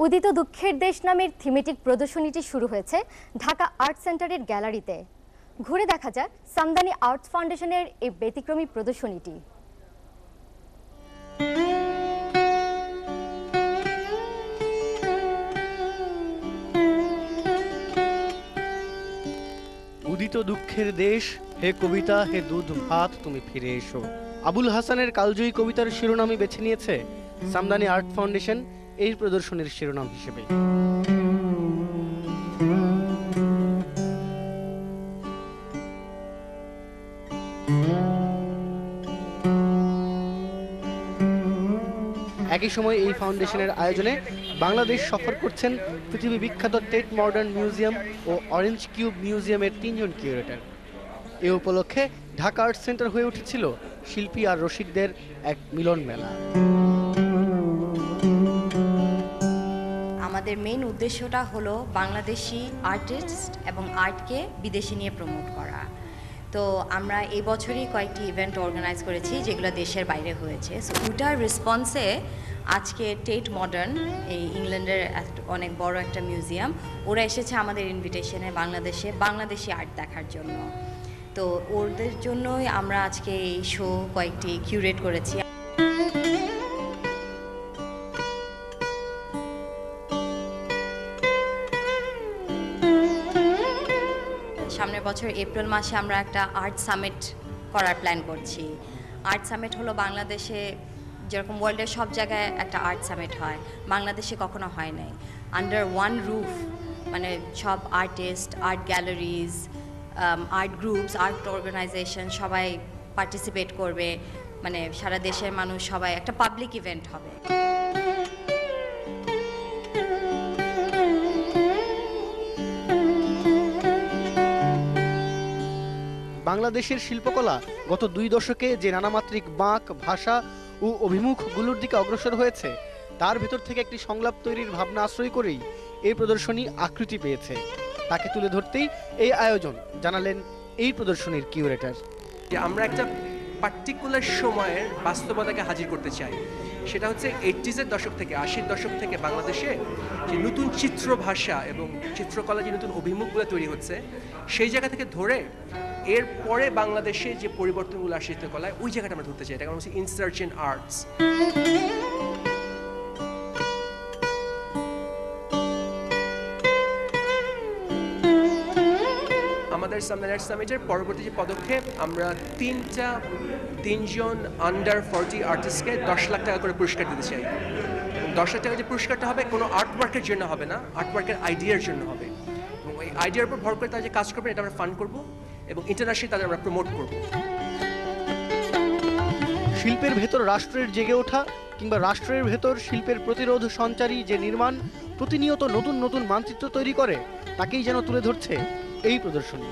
উদিত দুঃখের দেশ নামের থিমেটিক প্রদর্শনীটি শুরু হয়েছে ঢাকা আর্ট সেন্টারের গ্যালারিতে। ঘুরে দেখা যাক সামদানি আর্টস ফাউন্ডেশনের এই ব্যতিক্রমী প্রদর্শনীটি। উদিত দুঃখের দেশ, হে কবিতা, হে দুধ ভাত, তুমি ফিরে এসো। আবুল হাসানের কালজয়ী কবিতার শিরোনামই বেছে নিয়েছে সামদানি আর্ট ফাউন্ডেশন এই প্রদর্শনীর শিরোনাম হিসেবে। একই সময় এই ফাউন্ডেশনের আয়োজনে বাংলাদেশ সফর করছেন পৃথিবী বিখ্যাত টেট মডার্ন মিউজিয়াম ও অরেঞ্জ কিউব মিউজিয়ামের 3 জন কিউরেটর। এ উপলক্ষে ঢাকা আর্ট সেন্টার হয়ে উঠেছিল শিল্পী আর রসিকদের এক মিলন মেলা। আমাদের মেইন উদ্দেশ্যটা হলো বাংলাদেশি আর্টিস্ট এবং আর্টকে বিদেশে নিয়ে প্রমোট করা। তো আমরা এই বছরই কয়েকটি ইভেন্ট অর্গানাইজ করেছি যেগুলো দেশের বাইরে হয়েছে। সো ওটার রেসপন্সে আজকে টেট মডার্ন, এই ইংল্যান্ডের অনেক বড় একটা মিউজিয়াম, ওরা এসেছে আমাদের ইনভিটেশনে বাংলাদেশি আর্ট দেখার জন্য। তো ওদের জন্যই আমরা আজকে এই শো কয়েকটি কিউরেট করেছি। সামনের বছর এপ্রিল মাসে আমরা একটা আর্ট সামিট করার প্ল্যান করছি। আর্ট সামিট হলো বাংলাদেশে যেরকম ওয়ার্ল্ডের সব জায়গায় একটা আর্ট সামিট হয়, বাংলাদেশে কখনো হয় নাই। আন্ডার ওয়ান রুফ, মানে সব artist, art galleries, art groups, art organisation সবাই পার্টিসিপেট করবে, মানে সারা দেশের মানুষ সবাই, একটা পাবলিক ইভেন্ট হবে। বাংলাদেশের শিল্পকলা গত 2 দশকে যে নানামাত্রিক বাঁক, ভাষা ও অভিমুখগুলোর দিকে অগ্রসর হয়েছে, তার ভেতর থেকে একটি সংলাপ তৈরির ভাবনা আশ্রয় করেই এই প্রদর্শনী আকৃতি পেয়েছে। তাকে তুলে ধরতেই এই আয়োজন, জানালেন এই প্রদর্শনীর কিউরেটর। আমরা একটা পার্টিকুলার সময়ের বাস্তবতাকে হাজির করতে চাই। সেটা হচ্ছে 80s দশক থেকে 80-র দশক থেকে বাংলাদেশে যে নতুন চিত্র ভাষা এবং চিত্রকলা যে নতুন অভিমুখগুলো তৈরি হচ্ছে, সেই জায়গা থেকে ধরে এর পরে বাংলাদেশে যে পরিবর্তনগুলো আসে চিত্রকলায়, ওই জায়গাটা আমরা ধরতে চাই। এটা হচ্ছে ইনসার্জেন্ট আর্টস। আমাদের সামদানি আর্ট সামিটের পরবর্তী যে পদক্ষেপ, আমরা 3জন আন্ডার 40 আর্টিস্টকে 10 লাখ টাকা করে পুরস্কার দিতে চাই। 10 লাখ টাকা যে পুরস্কারটা হবে কোনো আর্ট ওয়ার্কের জন্য হবে না, আর্ট ওয়ার্কের আইডিয়ার জন্য হবে। এবং ওই আইডিয়ার উপর ভর করে তারা যে কাজ করবে, এটা আমরা ফান্ড করব এবং ইন্টারন্যাশনালি তাদের আমরা প্রমোট করব। শিল্পের ভেতর রাষ্ট্রের জেগে ওঠা কিংবা রাষ্ট্রের ভেতর শিল্পের প্রতিরোধ সঞ্চারী যে নির্মাণ প্রতিনিয়ত নতুন নতুন মানচিত্র তৈরি করে, তাকেই যেন তুলে ধরছে এই প্রদর্শনী।